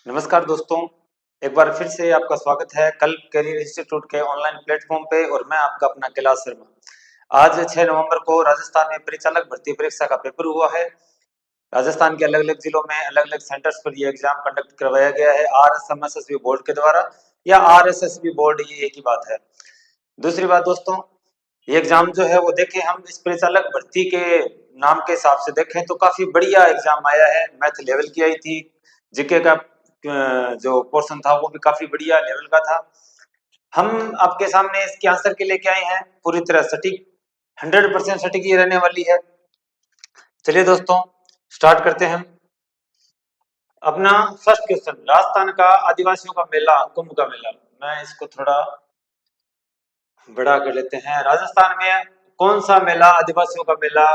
नमस्कार दोस्तों, एक बार फिर से आपका स्वागत है कल करियर इंस्टीट्यूट के ऑनलाइन प्लेटफॉर्म पे और मैं आपका अपना कैलाश शर्मा। आज 6 नवंबर को राजस्थान में परिचालक भर्ती परीक्षा का पेपर हुआ है। राजस्थान के अलग-अलग जिलों में अलग-अलग सेंटर्स पर ये एग्जाम कंडक्ट करवाया गया है आरएसएमएसएसबी बोर्ड के द्वारा या आरएसएसबी बोर्ड, ये एक ही बात है। दूसरी बात दोस्तों, ये एग्जाम जो है वो देखें हम इस परिचालक भर्ती के नाम के हिसाब से देखें तो काफी बढ़िया एग्जाम आया है। मैथ लेवल की आई थी, जीके का जो पोर्शन था वो भी काफी बढ़िया लेवल का था। हम आपके सामने इसके आंसर के लेके आए हैं, पूरी तरह सटीक 100% सटीक ये रहने वाली है। चलिए दोस्तों स्टार्ट करते हैं हम अपना फर्स्ट क्वेश्चन। राजस्थान का आदिवासियों का मेला, कुंभ का मेला, मैं इसको थोड़ा बड़ा कर लेते हैं। राजस्थान में कौन सा मेला आदिवासियों का मेला,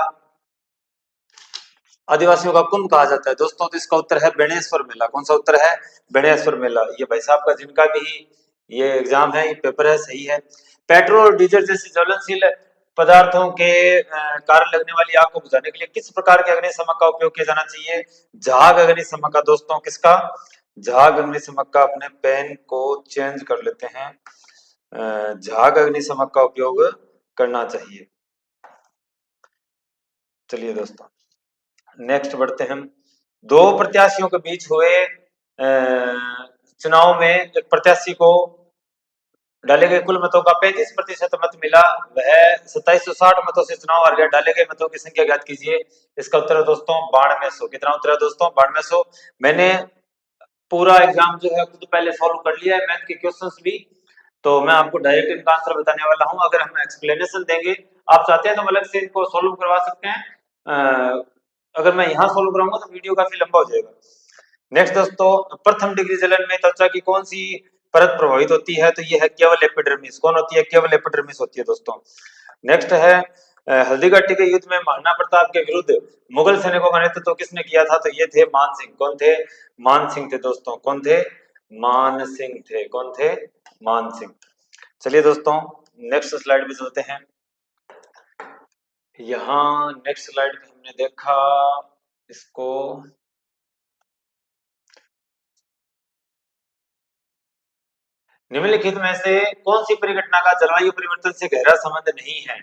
आदिवासियों का कुंभ कहा जाता है दोस्तों? तो इसका उत्तर है बेणेश्वर मेला। कौन सा उत्तर है? बेणेश्वर मेला। ये भाई साहब का जिनका भी ये एग्जाम है, ये पेपर है, सही है। पेट्रोल और डीजल जैसे ज्वलनशील पदार्थों के कारण लगने वाली आग को बुझाने के लिए किस प्रकार के अग्निशमक का उपयोग किया जाना चाहिए? झाग अग्निशमक का दोस्तों। किसका? झाग अग्निशमक का। अपने पेन को चेंज कर लेते हैं। झाग अग्निशमक का उपयोग करना चाहिए। चलिए दोस्तों नेक्स्ट बढ़ते हैं हम। दो प्रत्याशियों के बीच हुए चुनाव में एक प्रत्याशी को डाले गए कुल मतों का 35% मत मिला, वह 2760 मतों से चुनाव हार गया। डाले गए मतों की संख्या ज्ञात कीजिए। इसका उत्तर है दोस्तों 9200। कितना उत्तर है दोस्तों? 9200। मैंने पूरा एग्जाम जो है खुद पहले सॉल्व कर लिया है, मैथ के क्वेश्चंस भी, तो मैं आपको डायरेक्ट इनका आंसर बताने वाला हूं। अगर हम एक्सप्लेनेशन देंगे, आप चाहते हैं तो अलग से इनको सॉल्व करवा सकते हैं। अगर मैं यहाँ सॉल्व कराऊंगा तो वीडियो काफी लंबा हो जाएगा। नेक्स्ट दोस्तों, प्रथम डिग्री जलन में त्वचा की कौन सी परत प्रभावित होती है? तो ये है केवल एपिडर्मिस। कौन होती है? केवल एपिडर्मिस होती है दोस्तों। नेक्स्ट है हल्दीघाटी के युद्ध में महाराणा प्रताप के विरुद्ध मुगल सैनिकों का नेतृत्व किसने किया था? तो ये थे मान सिंह। कौन थे? मान सिंह थे दोस्तों। कौन थे? मान सिंह थे। कौन थे? मान सिंह। चलिए दोस्तों नेक्स्ट स्लाइड पे चलते हैं। यहाँ नेक्स्ट स्लाइड पे हमने देखा इसको, निम्नलिखित में से कौन सी परिघटना का जलवायु परिवर्तन से गहरा संबंध नहीं है?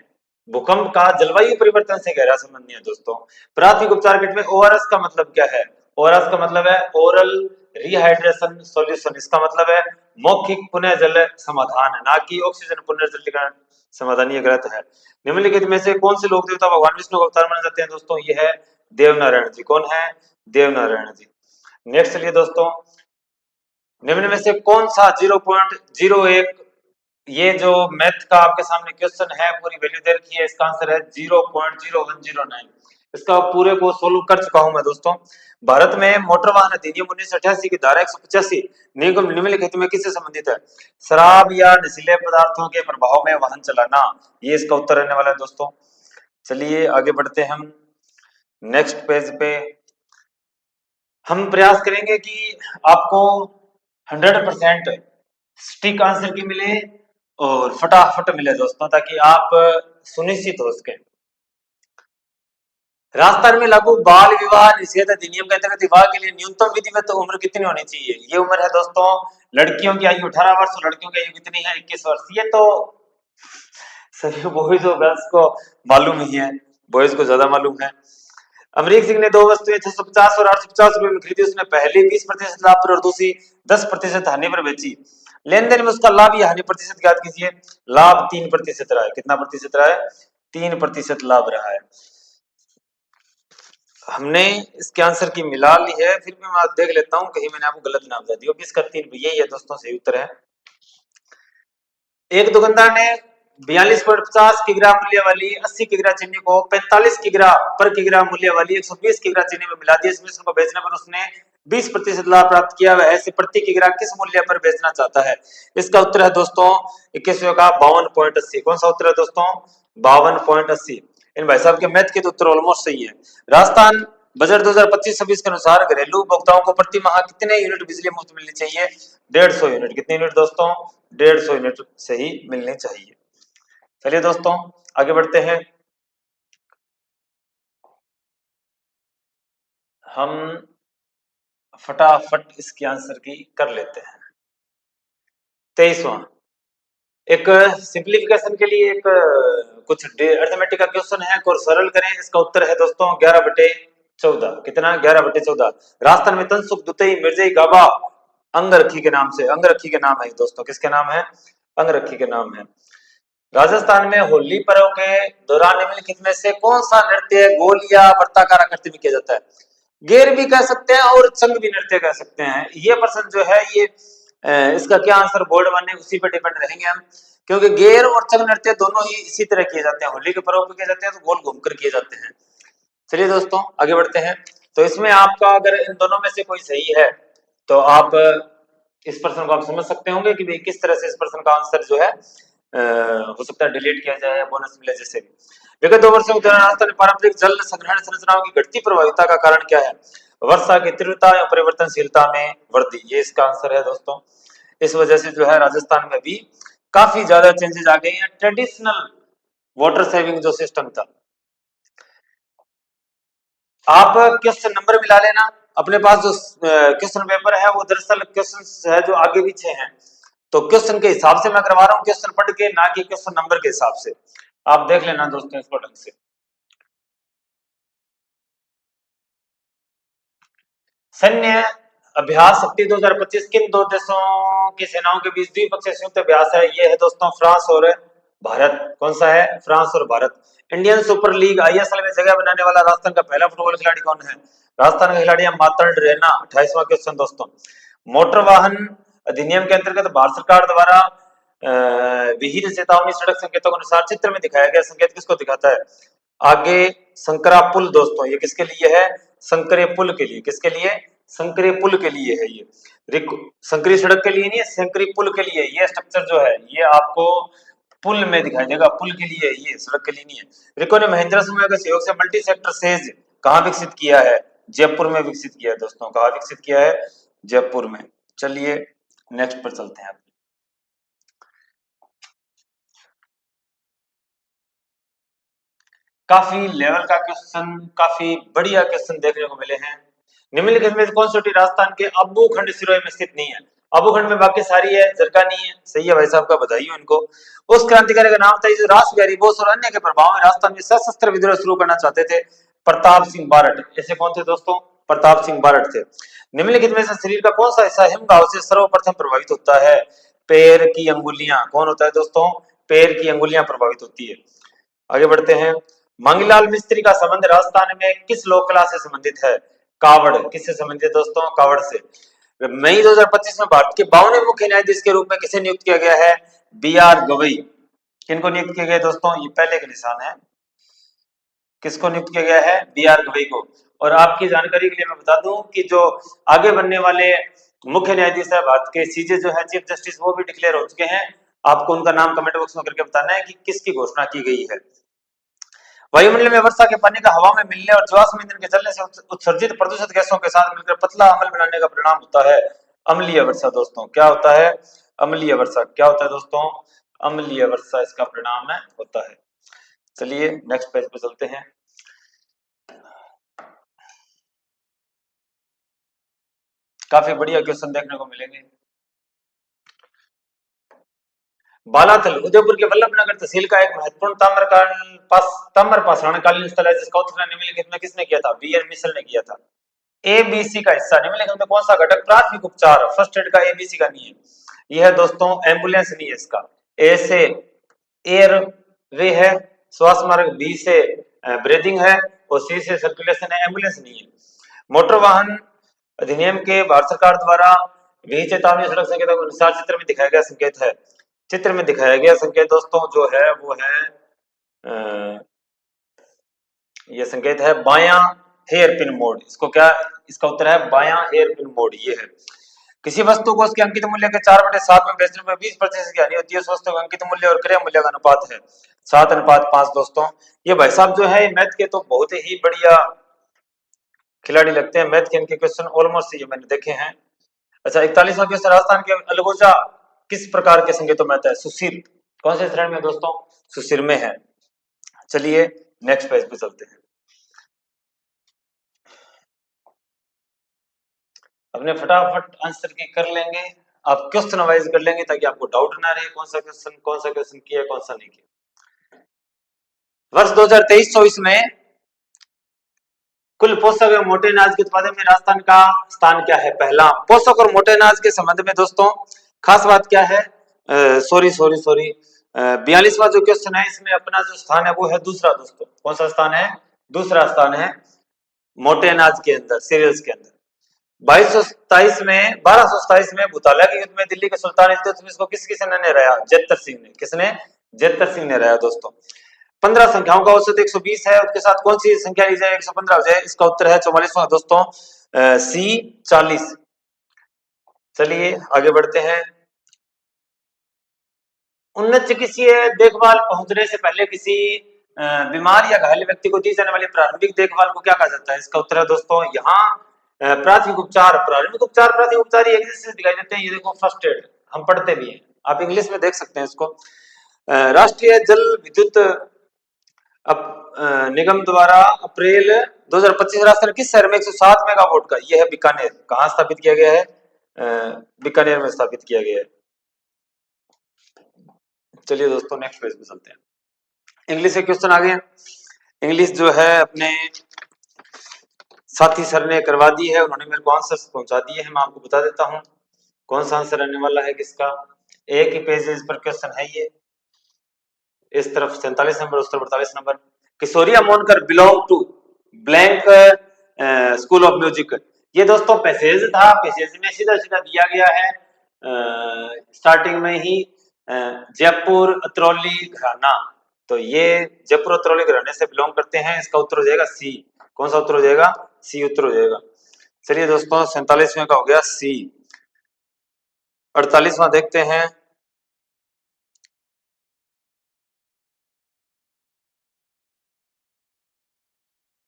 भूकंप का जलवायु परिवर्तन से गहरा संबंध नहीं है दोस्तों। प्राथमिक उपचार किट में ओआरएस का मतलब क्या है? ओआरएस का मतलब है ओरल रिहाइड्रेशन सॉल्यूशन। इसका मतलब है मौखिक पुनः जल समाधान, ना कि ऑक्सीजन पुनर्जलीकरण समाधान। ये गलत है। निम्नलिखित में से कौन से लोक देवता भगवान विष्णु का अवतार माने जाते हैं दोस्तों? ये है देवनारायण जी। कौन है? देवनारायण जी। नेक्स्ट चलिए दोस्तों, निम्न में से कौन सा 0.01, ये जो मैथ का आपके सामने क्वेश्चन है पूरी वैल्यू दे रखी है, इसका आंसर है 0.0109। इसका पूरे को सोल्व कर चुका हूं मैं दोस्तों। भारत में मोटर वाहन अधिनियम 1988 की धारा 185 निगम निम्नलिखित में किससे संबंधित है? शराब या नशीले पदार्थों के प्रभाव में वाहन चलाना, ये इसका उत्तर रहने वाला है दोस्तों। चलिए आगे बढ़ते हैं हम नेक्स्ट पेज पे। हम प्रयास करेंगे कि आपको 100% सटीक आंसर की मिले और फटाफट मिले दोस्तों, ताकि आप सुनिश्चित हो सके। राजस्थान में लागू बाल विवाह निषेध अधिनियम के अंतर्गत विवाह के लिए न्यूनतम विधिवत उम्र कितनी होनी चाहिए? ये उम्र है दोस्तों, लड़कियों की आयु 18 वर्ष और लड़कियों की आयु कितनी है? 21 वर्ष। ये तो सभी बॉयज और गर्ल्स को मालूम ही है, बॉयज को ज्यादा मालूम है। अमरीक सिंह ने दो वस्तुएं 650 और 850 रुपए में खरीदी। उसने पहली 20% लाभ पर और दूसरी 10% हानि पर बेची। लेन देन में उसका लाभ या हानि प्रतिशत ज्ञात कीजिए। लाभ 3% रहा है। कितना प्रतिशत रहा है? 3% लाभ रहा है। हमने इसके आंसर की मिला ली है, फिर भी मैं देख लेता हूं कहीं मैंने आपको गलत नाम दे दिया। 20 का 3, यही है दोस्तों सही उत्तर है। एक दुकानदार ने 42.50 किग्रा मूल्य वाली 80 किग्रा चीनी को 45 किग्रा पर किग्रा मूल्य वाली 120 किग्रा चीनी में मिला दिया। इस मिश्रण को बेचने पर उसने 20% लाभ प्राप्त किया। वह ऐसे प्रति किग्रा किस मूल्य पर बेचना चाहता है? इसका उत्तर है दोस्तों 21वें का 52.80। कौन सा उत्तर है दोस्तों? 52.80। इन भाई साहब के मैथ के तो उत्तर ऑलमोस्ट सही है। राजस्थान बजट 2025-26 के अनुसार घरेलू उपभोक्ताओं को प्रति माह कितने यूनिट बिजली मुफ्त मिलनी चाहिए? 150 यूनिट। कितने यूनिट दोस्तों? 150 यूनिट से ही मिलनी चाहिए। चलिए दोस्तों आगे बढ़ते हैं। हम फटाफट इसके आंसर की कर लेते हैं। 23वां, एक सिंप्लीफिकेशन के लिए एक कुछ अरिथमेटिक का क्वेश्चन है और सरल करें। इसका उत्तर है दोस्तों 11/14। कितना? 11/14। राजस्थान में तनसुख दुतई मिर्जई गाबा अंगरखी के नाम से, अंगरखी के नाम है दोस्तों, किसके नाम है? अंगरखी के नाम है। राजस्थान में होली पर्व के दौरान निम्नलिखित में से कौन सा नृत्य गोल या वृत्ताकार आकृति में किया जाता है? गेर भी कह सकते हैं और चंग भी नृत्य कह सकते हैं। ये प्रश्न जो है ये इसका क्या आंसर बोर्ड माने उसी पे डिपेंड रहेंगे हम, क्योंकि गेर और चंग नृत्य दोनों ही इसी तरह किए जाते हैं, होली के पर्व पे किए जाते हैं तो गोल घूमकर किए जाते हैं। चलिए दोस्तों आगे बढ़ते हैं। तो इसमें आपका अगर इन दोनों में से कोई सही है तो आप इस प्रश्न को आप समझ सकते होंगे कि भाई किस तरह से इस प्रश्न का आंसर जो है हो सकता है डिलीट किया जाए या बोनस मिले। जैसे विगत 2 वर्षों के दौरान राजस्थान में पारंपरिक जल संग्रहण संरचनाओं की घटती प्रभाविता का कारण क्या है? वर्षा की तीव्रता या परिवर्तनशीलता में वृद्धि, ये इसका आंसर है दोस्तों। इस वजह से जो है राजस्थान में भी काफी ज्यादा चेंजेस आ गए हैं। ट्रेडिशनल वाटर सेविंग जो सिस्टम था, आप क्वेश्चन नंबर मिला लेना अपने पास। जो क्वेश्चन पेपर है वो दरअसल क्वेश्चन है जो आगे पीछे हैं, तो क्वेश्चन के हिसाब से मैं करवा रहा हूँ, क्वेश्चन पढ़ के, ना कि क्वेश्चन नंबर के हिसाब से। आप देख लेना दोस्तों इसको ढंग से। सैन्य अभ्यास शक्ति 2025 किन दो देशों की सेनाओं के बीच द्विपक्षीय संयुक्त अभ्यास है? ये है दोस्तों फ्रांस और भारत। कौन सा है? फ्रांस और Bharat. Indian super league ISL में जगह बनाने वाला राजस्थान का पहला फुटबॉल खिलाड़ी कौन है? राजस्थान का खिलाड़ी है मातंड रैना। 28वां क्वेश्चन दोस्तों, मोटर वाहन अधिनियम के अंतर्गत भारत सरकार द्वारा विहित चेतावनी सड़क संकेतों के अनुसार चित्र में दिखाया गया संकेत किसको दिखाता है? आगे संकरा पुल दोस्तों, ये किसके लिए है? संकरे पुल के लिए। किसके लिए? संकरे पुल के लिए है ये। संकरी सड़क के लिए नहीं है, संकरी पुल के लिए। ये स्ट्रक्चर जो है ये आपको पुल में दिखाई देगा, पुल के लिए है ये, सड़क के लिए नहीं है। रिको ने महिंद्रा समूह के सहयोग से मल्टी सेक्टर सेज कहाँ विकसित किया है? जयपुर में विकसित किया है दोस्तों। कहाँ विकसित किया है? जयपुर में। चलिए नेक्स्ट पर चलते हैं। काफी लेवल का क्वेश्चन, काफी बढ़िया क्वेश्चन देखने को मिले हैं। निम्नलिखित में कौन सी सिटी राजस्थान के अब्बू खंड सिरोही में स्थित नहीं है? अब्बू खंड में बाकी सारी है, जरका नहीं है। सही है भाई साहब का, बधाई हो इनको। उस क्रांतिकारी का नाम था जो रास बिहारी बोस और अन्य के प्रभाव में राजस्थान में सशस्त्र विद्रोह शुरू करना चाहते थे? प्रताप सिंह बारट। ऐसे कौन थे दोस्तों? प्रताप सिंह बारट थे। निम्नलिखित में से शरीर का कौन सा हिस्सा हिमघाव से सर्वप्रथम प्रभावित होता है? पैर की अंगुलियां। कौन होता है दोस्तों? पैर की अंगुलियां प्रभावित होती है। आगे बढ़ते हैं। मांगीलाल मिस्त्री का संबंध राजस्थान में किस लोक कला से संबंधित है? कावड़। किससे संबंधित है दोस्तों? कावड़ से। मई 2025 में भारत के 52वें मुख्य न्यायाधीश के रूप में किसे नियुक्त किया गया है? B R Gavai. किनको नियुक्त किया गया दोस्तों? ये पहले के निशान है। किसको नियुक्त किया गया है? बी आर गवई को। और आपकी जानकारी के लिए मैं बता दूं कि जो आगे बनने वाले मुख्य न्यायाधीश है भारत के, सीजे जो है चीफ जस्टिस, वो भी डिक्लेयर हो चुके हैं। आपको उनका नाम कमेंट बॉक्स में करके बताना है कि किसकी घोषणा की गई है। वायुमंडल में वर्षा के पानी का हवा में मिलने और जीवाश्म ईंधन के जलने से उत्सर्जित प्रदूषित गैसों के साथ मिलकर पतला अम्ल बनाने का परिणाम होता है अम्लीय वर्षा दोस्तों। क्या होता है? अम्लीय वर्षा। क्या होता है दोस्तों? अम्लीय वर्षा इसका परिणाम है, होता है। चलिए नेक्स्ट पेज पे चलते हैं। काफी बढ़िया क्वेश्चन देखने को मिलेंगे। बालाथल उदयपुर के वल्लभनगर तहसील का एक महत्वपूर्ण ताम्र पाषाण कालीन स्थल है जिसका उत्खनन निम्नलिखित में किसने किया था? वीएन मिसल ने किया था। एबीसी का हिस्सा निम्नलिखित में कौन सा घटक प्राथमिक उपचार फर्स्ट एड का एबीसी का नहीं है? यह है दोस्तों एम्बुलेंस नहीं है इसका। ए से एयर वे है, श्वास मार्ग, बी से ब्रीदिंग है और सी से सर्कुलेशन है, एम्बुलेंस नहीं है। मोटर वाहन अधिनियम के भारत सरकार द्वारा विहित चेतावनी सड़क संकेतों के अनुसार चित्र में दिखाया गया संकेत है। चित्र में दिखाया गया संकेत दोस्तों जो है वो है ये संकेत है बायां हेयर पिन मोड। इसको क्या? इसका उत्तर है बायां हेयर पिन मोड। ये है। किसी वस्तु को उसके अंकित मूल्य के 4/7 में बेचने पर 20% की हानि होती है। उस वस्तु का अंकित मूल्य और क्रय मूल्य का अनुपात है 7:5 दोस्तों। ये भाई साहब जो है मैथ के तो बहुत ही बढ़िया खिलाड़ी लगते हैं। मैथ के इनके क्वेश्चन ऑलमोस्ट ये मैंने देखे हैं। अच्छा 41वां क्वेश्चन, राजस्थान के अलगोजा किस प्रकार के संकेतों में आता है? सुशिर। कौन से श्रेणी में दोस्तों? सुशिर में है। चलिए नेक्स्ट पेज पे चलते हैं। अपने फटाफट आंसर की कर लेंगे, आप क्वेश्चन वाइज कर लेंगे ताकि आपको डाउट ना रहे कौन सा क्वेश्चन किया कौन सा नहीं किया। वर्ष 2023-24 में कुल पोषक एवं मोटे अनाज के उत्पादन में राजस्थान का स्थान क्या है? पहला। पोषक और मोटे अनाज के संबंध में दोस्तों खास बात क्या है? सॉरी सॉरी सॉरी 42वां जो क्वेश्चन है इसमें अपना जो स्थान है वो है दूसरा दोस्तों। कौन सा स्थान है? दूसरा स्थान है मोटे अनाज के अंदर, सीरियल्स के अंदर। 1227 में भूताला के युद्ध में दिल्ली के सुल्तान इल्तुतमिश को किस किसने हराया? जेत्तर सिंह ने। किसने? जेत्तर सिंह ने हराया दोस्तों। 15 संख्याओं का औसत 120 है, उसके साथ कौन सी संख्या ली जाए 115 हो जाए? इसका उत्तर है 44वां दोस्तों, सी 40। चलिए आगे बढ़ते हैं। उन्नत चिकित्सीय देखभाल पहुंचने से पहले किसी बीमार या घायल व्यक्ति को दी जाने वाली प्रारंभिक देखभाल को क्या कहा जाता है? इसका उत्तर है दोस्तों यहाँ प्राथमिक उपचार। प्रारंभिक उपचार, प्राथमिक उपचार ये जैसे दिखाई देते हैं, ये देखो फर्स्ट एड हम पढ़ते भी हैं, आप इंग्लिश में देख सकते हैं इसको। राष्ट्रीय जल विद्युत निगम द्वारा अप्रैल 2025 राजस्थान किस शहर में 107 मेगावाट का, यह है बीकानेर, कहाँ स्थापित किया गया है? बीकानेर में स्थापित किया गया है। चलिए दोस्तों नेक्स्ट पेज पे चलते हैं। इंग्लिश के क्वेश्चन आ गए। इंग्लिश जो है अपने साथी सर ने करवा दी है, उन्होंने मेरे को आंसर पहुंचा दिए हैं, मैं आपको बता देता हूं कौन सा आंसर आने वाला है किसका। एक ही पेज पर क्वेश्चन है ये, इस तरफ 47 नंबर, उस तरफ 48 number. Kishori Amonkar belong to blank school of music. ये दोस्तों पैसेज था, पैसेज में सीधा सीधा दिया गया है स्टार्टिंग में ही जयपुर अतरौली घराना, तो ये जयपुर अतरौली घराने से बिलोंग करते हैं। इसका उत्तर हो जाएगा सी। कौन सा उत्तर हो जाएगा? सी उत्तर हो जाएगा। चलिए दोस्तों 47वें का हो गया सी। 48वां देखते हैं।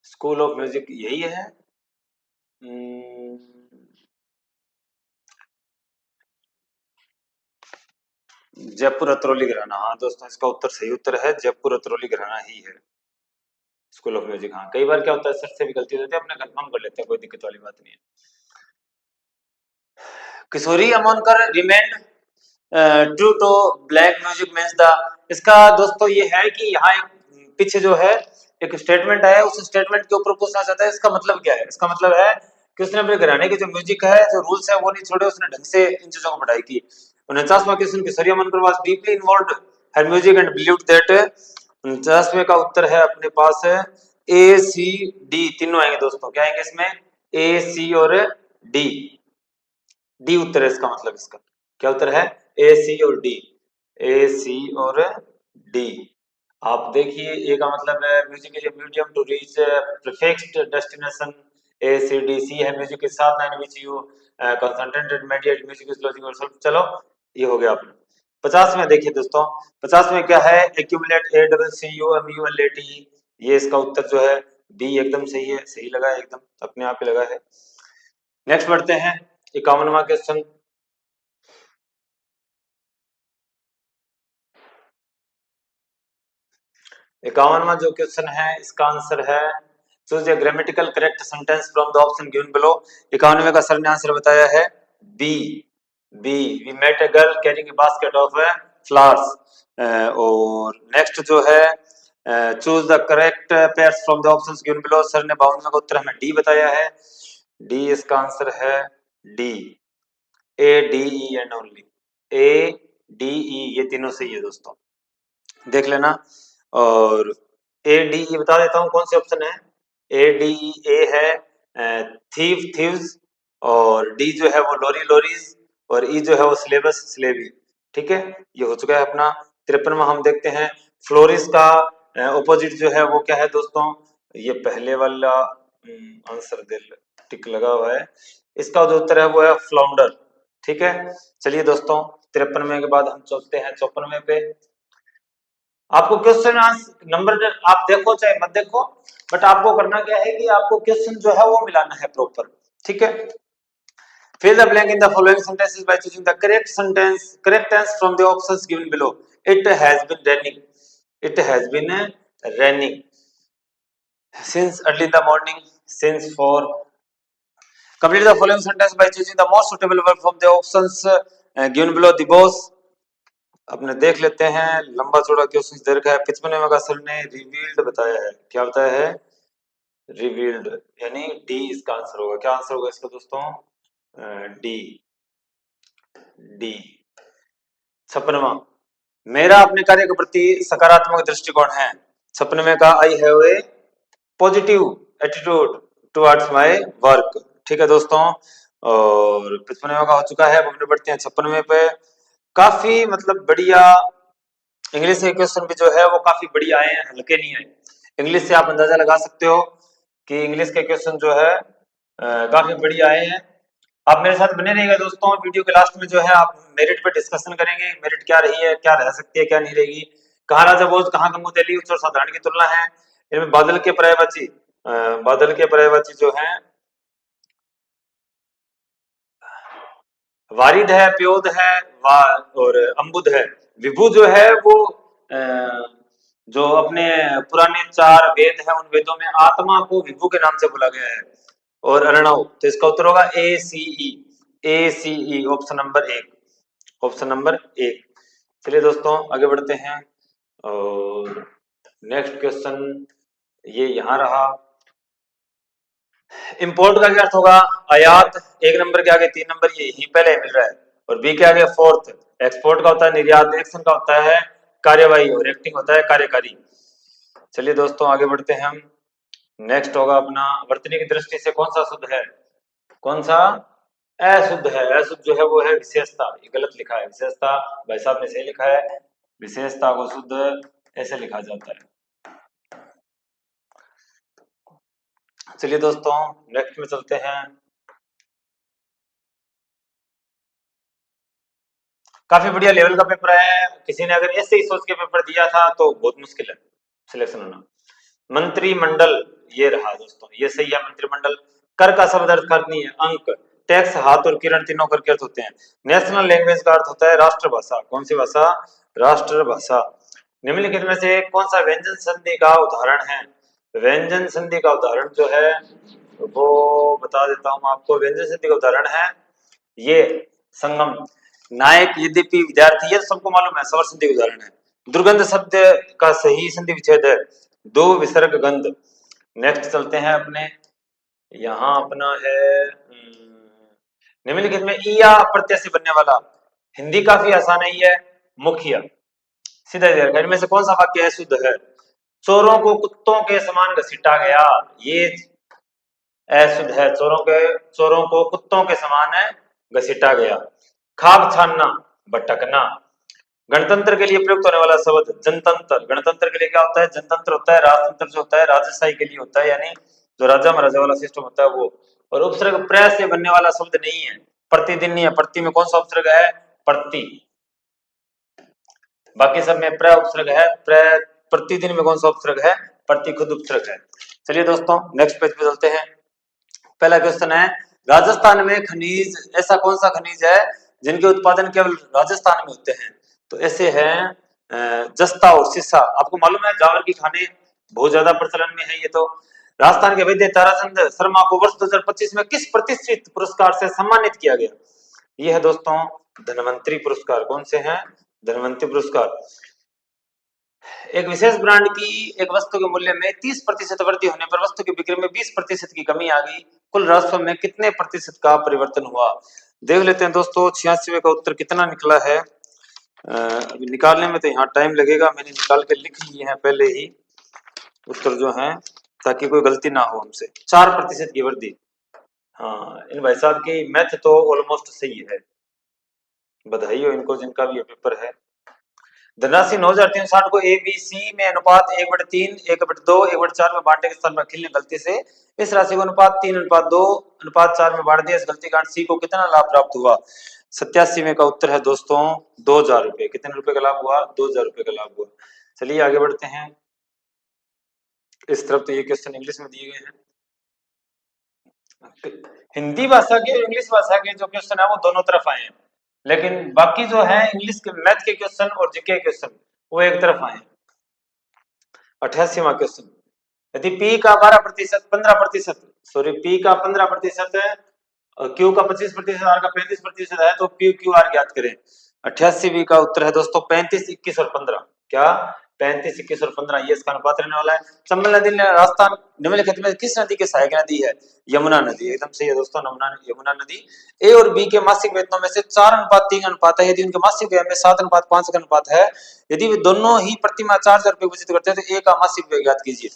स्कूल ऑफ म्यूजिक यही है। जयपुर अतरौली घराना, हाँ दोस्तों इसका उत्तर सही उत्तर है, जयपुर अतरौली घराना ही है स्कूल ऑफ म्यूजिक। हाँ कई बार क्या होता है सर से भी गलती हो जाती है, अपने कंफर्म कर लेते हैं, कोई दिक्कत वाली बात नहीं है। Kishori Amonkar remained true to black music means the, इसका दोस्तों ये है कि यहाँ एक पीछे जो है एक स्टेटमेंट है, उस स्टेटमेंट के ऊपर पूछना चाहता है इसका मतलब क्या है। इसका मतलब है कि उसने अपने घराने की जो म्यूजिक है, जो रूल्स है वो नहीं छोड़े, उसने ढंग से इन चीजों को पढ़ाई की। 49वां question, Kishori Amonkar was deeply involved her music and believed that. 49वें का उत्तर है अपने पास ए सी डी, तीनों आएंगे दोस्तों। क्या आएंगे इसमें? ए सी और डी। डी उत्तर है इसका मतलब, इसका क्या उत्तर है? ए सी और डी। ए सी और डी। आप देखिए ए का मतलब है music is a medium to reach fixed destination. A C D. C है म्यूजिक के साथ in which you concentrated meditate music is logic और चलो ये हो गया अपना। 50 में देखिए दोस्तों, 50 में क्या है? Accumulate A double C U M U L A T. ये इसका उत्तर जो है बी एकदम सही है, सही लगा है, एकदम अपने आप ही लगा है। नेक्स्ट बढ़ते हैं 51वां क्वेश्चन। इक्यावनवा जो क्वेश्चन है इसका आंसर है choose a grammatical correct sentence from the option given below. 91वें का सर ने आंसर बताया है B. B, we met a girl carrying a basket of flowers. और नेक्स्ट जो है choose the correct pairs from the options given below. Sir ने 52वें का उत्तर हमें डी बताया है। डी इसका आंसर है D. A D E and only, A D E, ये तीनों सही है दोस्तों, देख लेना। और ए डी ई बता देता हूँ कौन से ऑप्शन है। ए डी ई, ए है थीव थीव्स, और डी जो है वो लोरी लोरीज, और ई जो है वो स्लेबस स्लेवी। ठीक है, ये हो चुका है अपना। 53वां हम देखते हैं फ्लोरिस का ऑपोजिट जो है वो क्या है दोस्तों? ये पहले वाला आंसर दिल टिक लगा हुआ है, इसका जो उत्तर है वो है फ्लाउंडर। ठीक है, चलिए दोस्तों 53वें के बाद हम चलते हैं 54वें पे। आपको क्वेश्चन नंबर आप देखो चाहे मत देखो, बट आपको करना क्या है कि आपको क्वेश्चन जो है वो मिलाना है प्रॉपर। ठीक है, fill the blank in the following sentences by choosing the correct tense from the options given below. It has been raining. It has been raining since early in the morning, since for complete the following sentence by choosing the most suitable verb from the options given below the boss. अपने देख लेते हैं, लंबा चौड़ा question दे रखा है। 55वें का sir ने रिवील्ड बताया है। क्या बताया है? रिवील्ड, यानी डी इसका आंसर होगा। क्या आंसर होगा इसका दोस्तों? डी। डी। 56वां, मेरा अपने कार्य के प्रति सकारात्मक दृष्टिकोण है। 56वें का I have a positive attitude towards my work. ठीक है दोस्तों, और 55वें का हो चुका है। अब अपने बढ़ते हैं 56वें पे। काफी मतलब बढ़िया इंग्लिश के क्वेश्चन भी जो है वो काफी बढ़िया आए हैं, हल्के नहीं आए। इंग्लिश से आप अंदाजा लगा सकते हो कि इंग्लिश के क्वेश्चन जो है काफी बढ़िया आए हैं। आप मेरे साथ बने रहिएगा दोस्तों। वीडियो के लास्ट में जो है आप मेरिट पे डिस्कशन करेंगे। मेरिट क्या रही है, क्या रह सकती है, क्या नहीं रहेगी। कहाँ राजा भोज, कहाँ गंगोत्री, उच्च और साधारण की तुलना है। इनमें बादल के पर्यायवाची, बादल के पर्यायवाची जो है वारिद है, प्योद है, और अम्बुद है। विभु जो है वो जो अपने पुराने 4 वेद है, उन वेदों में आत्मा को विभु के नाम से बुला गया है। और अर्णव, तो इसका उत्तर होगा ए सी ई। ए सी ई, ऑप्शन नंबर 1। Option number 1। चलिए दोस्तों आगे बढ़ते हैं, और नेक्स्ट क्वेश्चन ये यहाँ रहा। इंपोर्ट का क्या अर्थ होगा? आयात। 1 नंबर के आगे 3 नंबर ये यही पहले मिल रहा है। और बी के आगे 4th। एक्सपोर्ट का होता है निर्यात, एक्शन का होता है कार्यवाही, और एक्टिंग होता है कार्यकारी। चलिए दोस्तों आगे बढ़ते हैं हम। नेक्स्ट होगा अपना, वर्तनी की दृष्टि से कौन सा शुद्ध है? कौन सा अशुद्ध है? अशुद्ध जो है वो है विशेषता। ये गलत लिखा है, विशेषता भाई साहब ने सही लिखा है। विशेषता को शुद्ध ऐसे लिखा जाता है। चलिए दोस्तों नेक्स्ट में चलते हैं। काफी बढ़िया लेवल का पेपर है। किसी ने अगर ऐसे ही सोच के पेपर दिया था तो बहुत मुश्किल है सिलेक्शन होना। मंत्रिमंडल ये रहा दोस्तों, ये सही है मंत्रिमंडल। कर का शब्द अर्थ करनी है अंक। टैक्स, हाथ और किरण तीनों कर के अर्थ होते हैं। नेशनल लैंग्वेज का अर्थ होता है राष्ट्रभाषा। कौन सी भाषा? राष्ट्रभाषा। निम्नलिखित में से कौन सा व्यंजन संधि का उदाहरण है? व्यंजन संधि का उदाहरण जो है वो बता देता हूं आपको। व्यंजन संधि का उदाहरण है ये संगम। नायक, यद्यपि, विद्यार्थी, ये सबको मालूम है, स्वर संधि का उदाहरण है। दुर्गंध शब्द का सही संधि विच्छेद है दो विसर्ग गंध। नेक्स्ट चलते हैं अपने, यहाँ अपना है निम्नलिखित में ईया प्रत्यय से बनने वाला। हिंदी काफी आसान है, ये मुखिया। सीधा इधर, इनमें से कौन सा वाक्य है शुद्ध है? चोरों को कुत्तों के समान घसीटा गया, ये अशुद्ध है। चोरों को कुत्तों के समान है घसीटा गया। खाक छानना, भटकना। गणतंत्र के लिए प्रयुक्त होने वाला शब्द जनतंत्र। गणतंत्र के लिए क्या होता है? जनतंत्र होता है। राजतंत्र जो होता है राजशाही के लिए होता है, यानी जो राजा महाराजा वाला सिस्टम होता है वो। और उपसर्ग प्र से बनने वाला शब्द नहीं है, प्रतिदिन नहीं है। प्रति में कौन सा उपसर्ग है? प्रति। बाकी सब में प्र उपसर्ग है। प्रतिदिन में कौन सा उपसर्ग है? प्रति खुद उपसर्ग है। चलिए दोस्तों नेक्स्ट पेज पे चलते हैं। पहला क्वेश्चन है, राजस्थान में खनिज, ऐसा कौन सा खनिज है जिनके उत्पादन केवल राजस्थान में होते हैं? तो ऐसे हैं जस्ता और सीसा। आपको मालूम है जावर की खाने बहुत ज्यादा प्रचलन में है। ये तो राजस्थान के वैद्य ताराचंद शर्मा को वर्ष 2025 में किस प्रतिष्ठित पुरस्कार से सम्मानित किया गया? ये है दोस्तों धनवंतरी पुरस्कार। कौन से हैं? धनवंतरी पुरस्कार। एक विशेष ब्रांड की एक वस्तु के मूल्य में 30% वृद्धि होने पर वस्तु की बिक्री में 20% की कमी आ गई। कुल राजस्व में कितने प्रतिशत का परिवर्तन हुआ? देख लेते हैं दोस्तों 86वें का उत्तर कितना निकला है। अभी निकालने में तो यहाँ टाइम लगेगा, मैंने निकाल के लिख लिए हैं पहले ही उत्तर जो है, ताकि कोई गलती ना हो हमसे। 4% की वृद्धि। हाँ, इन भाई साहब की मैथ तो ऑलमोस्ट सही है, बधाई हो इनको जिनका भी ये पेपर है। धनराशि 9,360 को ए बी सी में अनुपात 1/3, 1/2, 1/4 में बांटने के स्थान पर अखिल ने गलती से इस राशि को अनुपात 3, अनुपात 2, अनुपात 4 में बांट दिया। इस गलती के कारण सी को कितना लाभ प्राप्त हुआ? 87 में का उत्तर है दोस्तों 2,000 रुपए। कितने रुपए का लाभ हुआ? 2,000 रुपए का लाभ हुआ। चलिए आगे बढ़ते हैं। इस तरफ तो ये क्वेश्चन इंग्लिश में दिए गए हैं। हिंदी भाषा के और इंग्लिश भाषा के जो क्वेश्चन है वो दोनों तरफ आए हैं, लेकिन बाकी जो है इंग्लिश के मैथ के क्वेश्चन और जीके क्वेश्चन वो एक तरफ आए हैं। 88वां क्वेश्चन, यदि पी का 12%, 15%, सॉरी पी का 15% क्यू का 25%, आर का 35% है, तो पी क्यू आर ज्ञात करें। 88 का उत्तर है दोस्तों 35, 21 और 15। क्या 35, 21 और 15 ये इसका अनुपात रहने वाला है। चंबल नदी राजस्थान निम्नलिखित में किस नदी के सहायक नदी है? यमुना नदी, एकदम सही है दोस्तों, यमुना नदी। ए और बी के मासिक वेतनों में से 4:3 अनुपात है। यदि उनके मासिक व्यय में 7:5 का अनुपात है, यदि वे दोनों ही प्रति माह 4,000 रुपए बचत करते हैं, तो ए का मासिक व्यय ज्ञात कीजिए।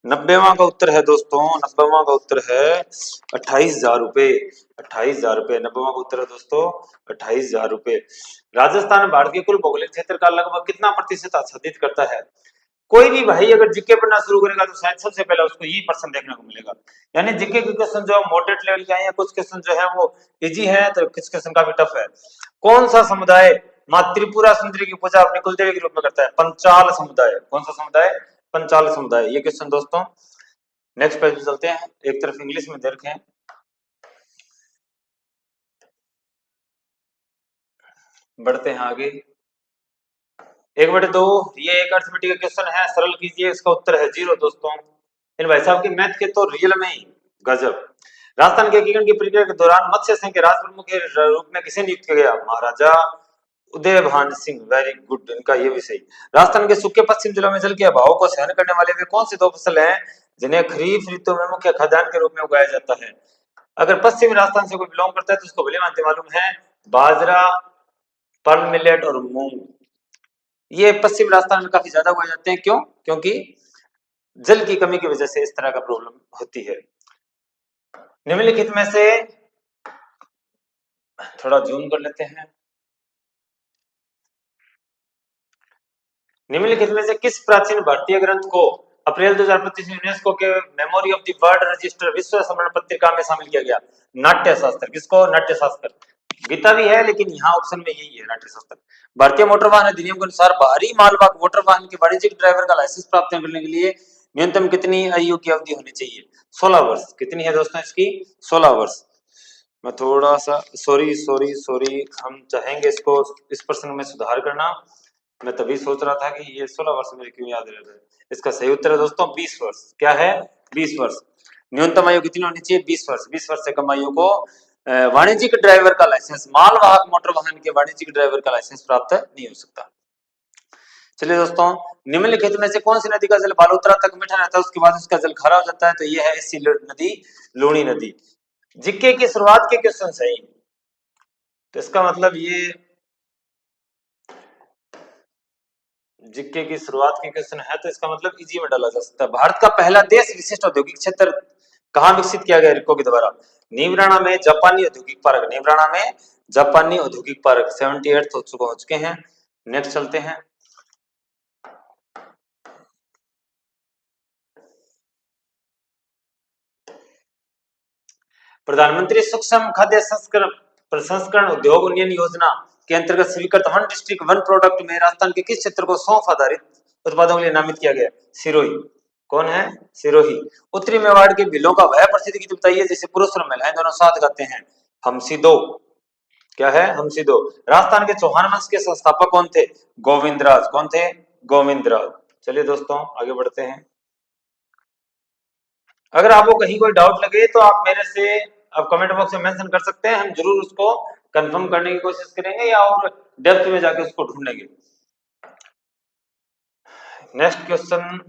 90वां का उत्तर है दोस्तों, 90वां का उत्तर है 28,000 रुपए। 28,000 रुपए 90वां का उत्तर है दोस्तों, 28,000 रुपए। राजस्थान भारत के कुल भौगोलिक क्षेत्र का लगभग कितना प्रतिशत आच्छादित करता है? कोई भी भाई अगर जीके पढ़ना शुरू करेगा तो शायद सबसे पहले उसको यही प्रश्न देखने को मिलेगा। यानी जीके के क्वेश्चन जो मॉडरेट लेवल के आए हैं, कुछ क्वेश्चन जो है वो इजी है, तो कुछ क्वेश्चन काफी टफ है। कौन सा समुदाय मां त्रिपुरा सुंदरी की पूजा अपने कुलदेवी के रूप में करता है? पंचाल समुदाय। कौन सा समुदाय? पंचाल समुदाय। ये क्वेश्चन दोस्तों। नेक्स्ट पेज पे चलते हैं, एक तरफ इंग्लिश में दे रखे हैं, बढ़ते हैं आगे। 1/2 ये एक अर्थमेटिक का क्वेश्चन है, सरल कीजिए, इसका उत्तर है 0 दोस्तों। इन भाई साहब की मैथ के तो रियल में ही गजब। राजस्थान के एकीकरण की प्रक्रिया के दौरान मत्स्य संघ के राज प्रमुख के रूप में किसे नियुक्त किया गया? महाराजा उदयभान सिंह। वेरी गुड, इनका ये भी सही। राजस्थान के सूखे पश्चिम जिलों में जल के अभाव को सहन करने वाले वे कौन से 2 फसल हैं जिन्हें खरीफ ऋतु में मुख्य खाद्यान्न के रूप में उगाया जाता है? अगर पश्चिमी राजस्थान से कोई बिलोंग करता है तो उसको भले मानते मालूम है, बाजरा, पर्ल मिलेट और मूंग, ये पश्चिम राजस्थान में काफी ज्यादा उगाए जाते हैं। क्यों? क्योंकि जल की कमी की वजह से इस तरह का प्रॉब्लम होती है। निम्नलिखित में से थोड़ा जूम कर लेते हैं। निम्नलिखित में से किस प्राचीन भारतीय ग्रंथ को अप्रैल 2025 में यूनेस्को के memory of the world register विश्व स्मरण पत्रिका में शामिल किया गया? नाट्य शास्त्र। किसको? नाट्य शास्त्र। गीता भी है लेकिन यहाँ ऑप्शन में यही है, नाट्य शास्त्र। भारतीय मोटर वाहन अधिनियम के अनुसार बाहरी मालवाहक मोटर वाहन के वाणिज्यिक ड्राइवर का लाइसेंस प्राप्त करने के लिए न्यूनतम कितनी आयु की अवधि होनी चाहिए? 16 वर्ष। कितनी है दोस्तों इसकी? 16 वर्ष। मैं थोड़ा सा सॉरी हम चाहेंगे इसको, इस प्रश्न में सुधार करना। मैं तभी सोच रहा था कि ये 16 वर्ष मेरे क्यों याद रह रहा है। इसका सही उत्तर है दोस्तों 20 वर्ष। क्या है? 20 वर्ष। न्यूनतम आयु कितनी होनी चाहिए? 20 वर्ष। 20 वर्ष से कम आयु को वाणिज्यिक ड्राइवर का लाइसेंस, मालवाहक मोटर वाहन के वाणिज्यिक ड्राइवर का लाइसेंस प्राप्त नहीं हो सकता। चलिए दोस्तों, निम्नलिखित में से कौन सी नदी का जल बालोतरा तक मीठा रहता है, उसके बाद उसका जल खारा हो जाता है? तो ये है इसी नदी, लूणी नदी। जीके की शुरुआत के क्वेश्चन सही, तो इसका मतलब ये जीके की शुरुआत के क्वेश्चन है, तो इसका मतलब इजी में डाला जा सकता है। भारत का पहला देश विशिष्ट औद्योगिक क्षेत्र कहाँ विकसित किया गया रिको के द्वारा? नीमराणा में जापानी औद्योगिक पार्क। नीमराणा में जापानी औद्योगिक पार्क। 78 हो चुके हैं। नेक्स्ट चलते हैं। प्रधानमंत्री सूक्ष्म खाद्य प्रसंस्करण उद्योग उन्नयन योजना के अंतर्गत स्वीकृत वन डिस्ट्रिक्ट वन प्रोडक्ट में राजस्थान के किस क्षेत्र को सौंफ आधारित उत्पादों के लिए नामित किया गया? सिरोही। कौन है? सिरोही। उत्तरी मेवाड़ के बिलों का वह प्रसिद्ध गीत बताइए जिसे पुरुष और महिलाएं दोनों साथ गाते हैं? हमसी दो। क्या है? हमसी दो। राजस्थान के चौहान वंश के संस्थापक कौन थे? गोविंदराज। कौन थे? गोविंदराज। चलिए दोस्तों आगे बढ़ते हैं। अगर आपको कहीं कोई डाउट लगे तो आप मेरे से आप कमेंट बॉक्स में मेंशन कर सकते हैं, हम जरूर उसको कंफर्म करने की कोशिश करेंगे या और डेप्थ में जाके उसको ढूंढेंगे। नेक्स्ट क्वेश्चन,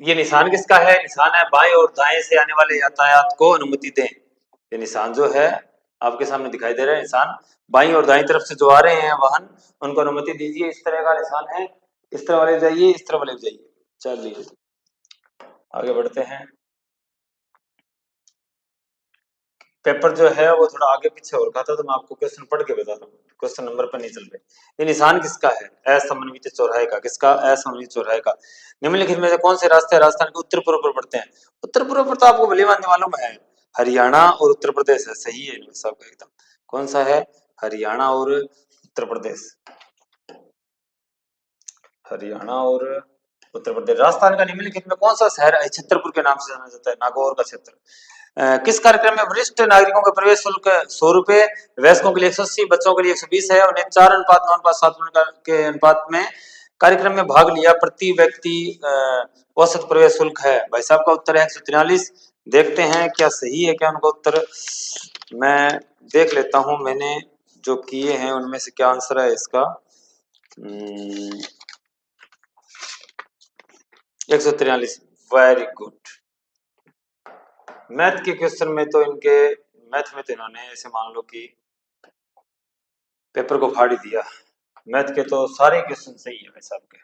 ये निशान किसका है? निशान है बाएं और दाएं से आने वाले यातायात को अनुमति दें। ये निशान जो है आपके सामने दिखाई दे रहा है, निशान बाईं और दाईं तरफ से जो आ रहे हैं वाहन, उनको अनुमति दीजिए। इस तरह का निशान है, इस तरह वाले जाइए, इस तरह वाले जाइए। चलिए आगे बढ़ते हैं। पेपर जो है वो थोड़ा आगे पीछे हो रखा था, तो मैं आपको क्वेश्चन पढ़ के बताता हूँ, क्वेश्चन नंबर पर नहीं चल रहे। ये निशान किसका है? असमन्वित चौराहे का। किसका? असमन्वित चौराहे का। निम्नलिखित में से कौन से रास्ते राजस्थान के उत्तर पूर्व पर पड़ते हैं? उत्तर पूर्व पर तो आपको भली भांति मालूम है, हरियाणा और उत्तर प्रदेश है। सही है सबका एकदम। कौन सा है? हरियाणा और उत्तर प्रदेश। हरियाणा और उत्तर प्रदेश। राजस्थान का निम्नलिखित में कौन सा शहर है छतरपुर के नाम से जाना जाता है? नागौर का क्षेत्र। किस कार्यक्रम में वरिष्ठ नागरिकों का प्रवेश शुल्क 100 रुपए, वयस्कों के लिए 180, बच्चों के लिए 120 है, उन्हें 4:9:7 के अनुपात में कार्यक्रम में भाग लिया प्रति व्यक्ति औसत प्रवेश शुल्क है? भाई साहब का उत्तर है 143। देखते हैं क्या सही है क्या उनका उत्तर। मैं देख लेता हूं मैंने जो किए हैं उनमें से क्या आंसर है इसका। 143। Very good. मैथ के क्वेश्चन में तो इनके मैथ में तो इन्होंने ऐसे मान लो कि पेपर को फाड़ ही दिया। मैथ के तो सारे क्वेश्चन सही है भाई साहब के।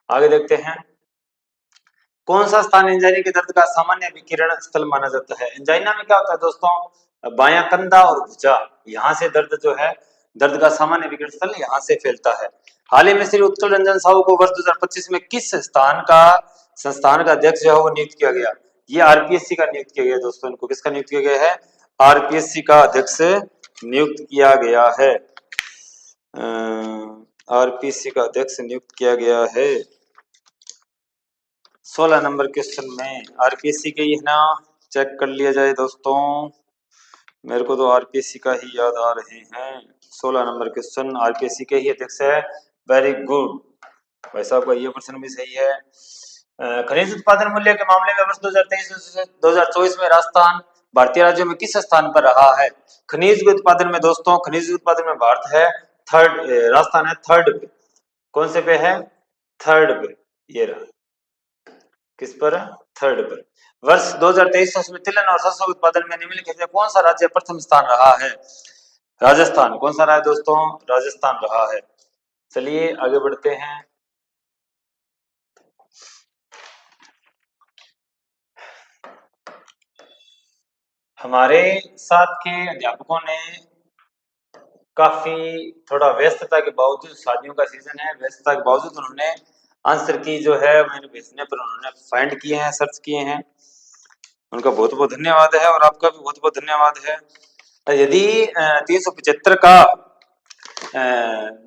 आगे देखते हैं। कौन सा स्थान एंजाइना के दर्द का सामान्य विकिरण स्थल माना जाता है? एंजाइना में क्या होता है दोस्तों, बायां कंधा और भुजा, यहाँ से दर्द जो है दर्द का सामान्य विकिरण स्थल यहाँ से फैलता है। हाल ही में श्री उत्कल रंजन साहू को वर्ष 2025 में किस संस्थान का अध्यक्ष जो है वो नियुक्त किया गया? ये आरपीएससी का नियुक्त किया गया दोस्तों। इनको किसका नियुक्त किया गया है? आरपीएससी का अध्यक्ष नियुक्त किया गया है। आरपीएससी का अध्यक्ष नियुक्त किया गया है। 16 नंबर क्वेश्चन में आरपीएससी के ही है ना, चेक कर लिया जाए दोस्तों। मेरे को तो आरपीएससी का ही याद आ रहे हैं। 16 नंबर क्वेश्चन आरपीएससी के ही अध्यक्ष है। Very good. भाई साहब का ये प्रश्न भी सही है। खनिज उत्पादन मूल्य के मामले में वर्ष 2023 से 2024 में राजस्थान भारतीय राज्यों में किस स्थान पर रहा है? खनिज के उत्पादन में दोस्तों, खनिज उत्पादन में भारत है थर्ड, राजस्थान है थर्ड पे। कौन से पे है? थर्ड पे। ये रहा किस पर? थर्ड पर। वर्ष 2023 में तिलहन और सरसों के उत्पादन में निम्नलिखित में कौन सा राज्य प्रथम स्थान रहा है? राजस्थान। कौन सा रहा है दोस्तों? राजस्थान रहा है। चलिए आगे बढ़ते हैं। हमारे साथ के अध्यापकों ने काफी थोड़ा व्यस्तता के बावजूद, शादियों का सीजन है, व्यस्तता के बावजूद उन्होंने आंसर की जो है मैंने भेजने पर उन्होंने फाइंड किए हैं, सर्च किए हैं। उनका बहुत बहुत धन्यवाद है और आपका भी बहुत बहुत धन्यवाद है। यदि 375 का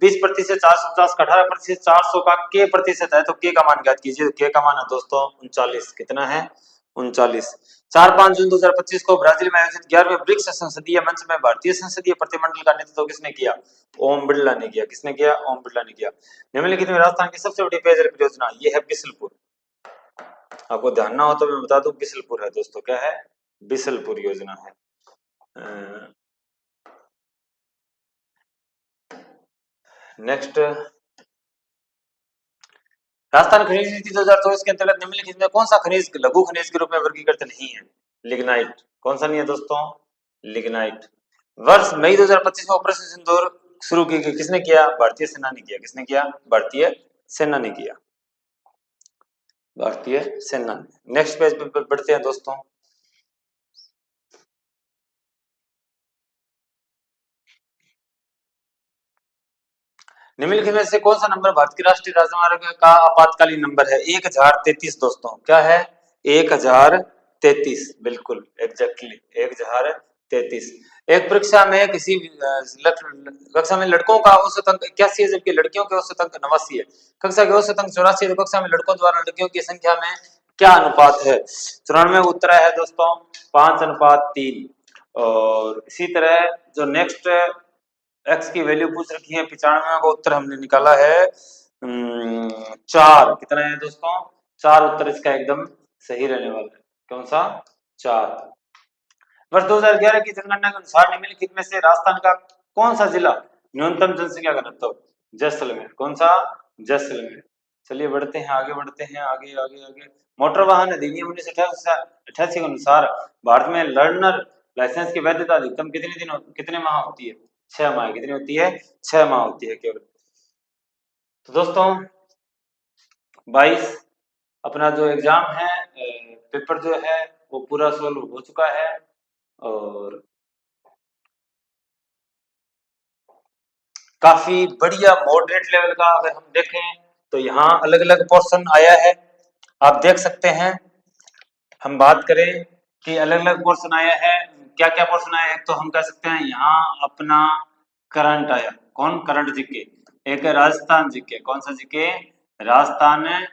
20% 450 का 18%, 400 का के प्रतिशत है तो के का मान ज्ञात कीजिए। के का मान है दोस्तों 39। कितना है? 39। 4-5 जून 2025 को ब्राजील में आयोजित 11वें ब्रिक्स संसदीय मंच में भारतीय संसदीय प्रतिमंडल का नेतृत्व किसने किया? ओम बिरला ने किया। किसने किया? ओम बिरला ने किया। निम्नलिखित में राजस्थान की सबसे बड़ी पेयजल परियोजना ये है बिसलपुर। आपको ध्यान ना हो तो मैं बता दूं, बिसलपुर है दोस्तों। क्या है? बिसलपुर योजना है। नेक्स्ट, राजस्थान खनिज नीति 2024 के अंतर्गत निम्नलिखित में कौन सा खनिज लघु खनिज के रूप में वर्गीकृत नहीं है? लिग्नाइट। कौन सा नहीं है दोस्तों? लिग्नाइट। वर्ष मई 2025 में ऑपरेशन सिंदूर शुरू की गई, किसने किया? भारतीय सेना ने किया। किसने किया? भारतीय सेना ने किया। भारतीय सेना ने। नेक्स्ट पेज पे बढ़ते हैं दोस्तों। निम्नलिखित में से कौन सा नंबर भारत के राष्ट्रीय राजमार्ग का आपातकालीन नंबर है? 1033 दोस्तों। क्या है? 1033। बिल्कुल एग्जैक्टली 1033। एक परीक्षा में किसी कक्षा में लड़कों का औसत अंक 81 है जबकि लड़कियों के औसत अंक 89 है। कक्षा के औसत अंक 84 है तो कक्षा में लड़कों द्वारा लड़कियों की संख्या में क्या अनुपात है? 94 उत्तर है दोस्तों 5:3। और इसी तरह जो नेक्स्ट एक्स की वैल्यू पूछ रखी है 95 का उत्तर हमने निकाला है 4। कितना है दोस्तों? 4 उत्तर इसका एकदम सही रहने वाला है। कौन सा? 4। वर्ष 2011 की जनगणना के अनुसार निम्नलिखित में से राजस्थान का कौन सा जिला न्यूनतम जनसंख्या घनत्व? जैसलमेर। कौन सा? जैसलमेर। चलिए बढ़ते हैं, आगे बढ़ते हैं, आगे आगे आगे। मोटर वाहन अधिनियम 1988 के अनुसार भारत में लर्नर लाइसेंस की वैधता अधिकतम कितने माह होती है? 6 माह। कितनी होती है? 6 माह होती है केवल। तो दोस्तों 22 अपना जो एग्जाम है, पेपर जो है वो पूरा सोल्व हो चुका है। और काफी बढ़िया मॉडरेट लेवल का अगर हम देखें तो यहाँ अलग अलग पोर्शन आया है, आप देख सकते हैं। हम बात करें कि अलग अलग पोर्शन आया है, क्या क्या पोर्शन आया है, तो हम कह सकते हैं यहाँ अपना करंट आया। कौन? Current GK. एक है राजस्थान जीके। कौन सा जीके? राजस्थान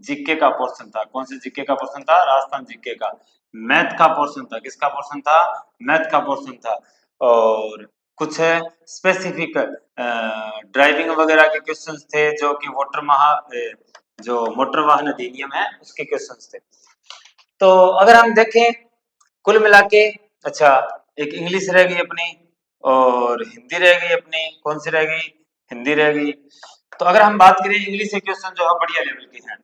जीके का पोर्शन था। कौन से जीके का पोर्शन था? राजस्थान जीके का। मैथ का पोर्शन था। किसका पोर्शन था? मैथ का पोर्शन था। और कुछ स्पेसिफिक ड्राइविंग वगैरह के क्वेश्चंस थे, जो कि जो मोटर वाहन अधिनियम है उसके क्वेश्चंस थे। तो अगर हम देखें कुल मिला के, अच्छा एक इंग्लिश रह गई अपनी और हिंदी रह गई अपनी, कौन सी रह गई, हिंदी रह गई। तो अगर हम बात करें इंग्लिश के क्वेश्चन जो है बढ़िया लेवल के हैं,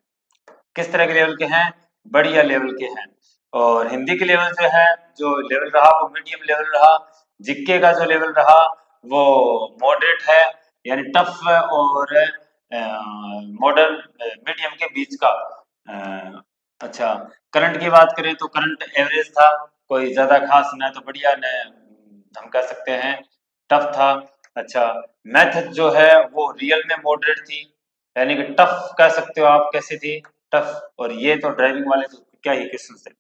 किस तरह के लेवल के हैं, बढ़िया लेवल के हैं। और हिंदी के लेवल जो है, जो लेवल रहा वो मीडियम लेवल रहा। जीके का जो लेवल रहा वो मॉडरेट है, यानी टफ और मॉडर्न मीडियम के बीच का। अच्छा करंट की बात करें तो करंट एवरेज था, कोई ज्यादा खास ना तो बढ़िया न, हम कह सकते हैं टफ था। अच्छा मैथ जो है वो रियल में मॉडरेट थी, यानी कि टफ कह सकते हो आप, कैसी थी, टफ। और ये तो ड्राइविंग वाले तो क्या ही क्वेश्चन थे।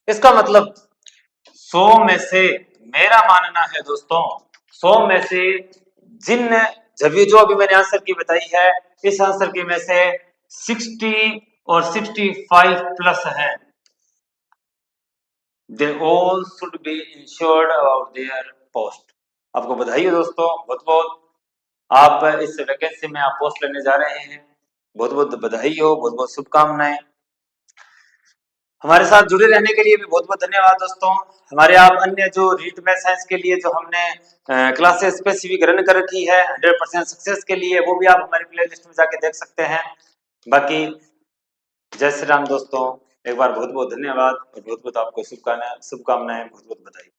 इसका मतलब 100 में से, मेरा मानना है दोस्तों, 100 में से जिन जो अभी मैंने आंसर की बताई है, इस आंसर की में से 60 और 65 प्लस है। They all should be insured about their post. आपको बधाई हो दोस्तों, बहुत बहुत। आप इस वैकेंसी में आप पोस्ट लेने जा रहे हैं, बहुत बहुत बधाई हो, बहुत बहुत शुभकामनाएं। हमारे साथ जुड़े रहने के लिए भी बहुत बहुत धन्यवाद दोस्तों। हमारे आप अन्य जो रीट मैथ साइंस के लिए जो हमने क्लासेस स्पेसिफिक रन कर रखी है 100% सक्सेस के लिए, वो भी आप हमारी प्ले लिस्ट में जाके देख सकते हैं। बाकी जय श्री राम दोस्तों, एक बार बहुत बहुत धन्यवाद और बहुत बहुत आपको शुभकामनाएं, बहुत बहुत बधाई।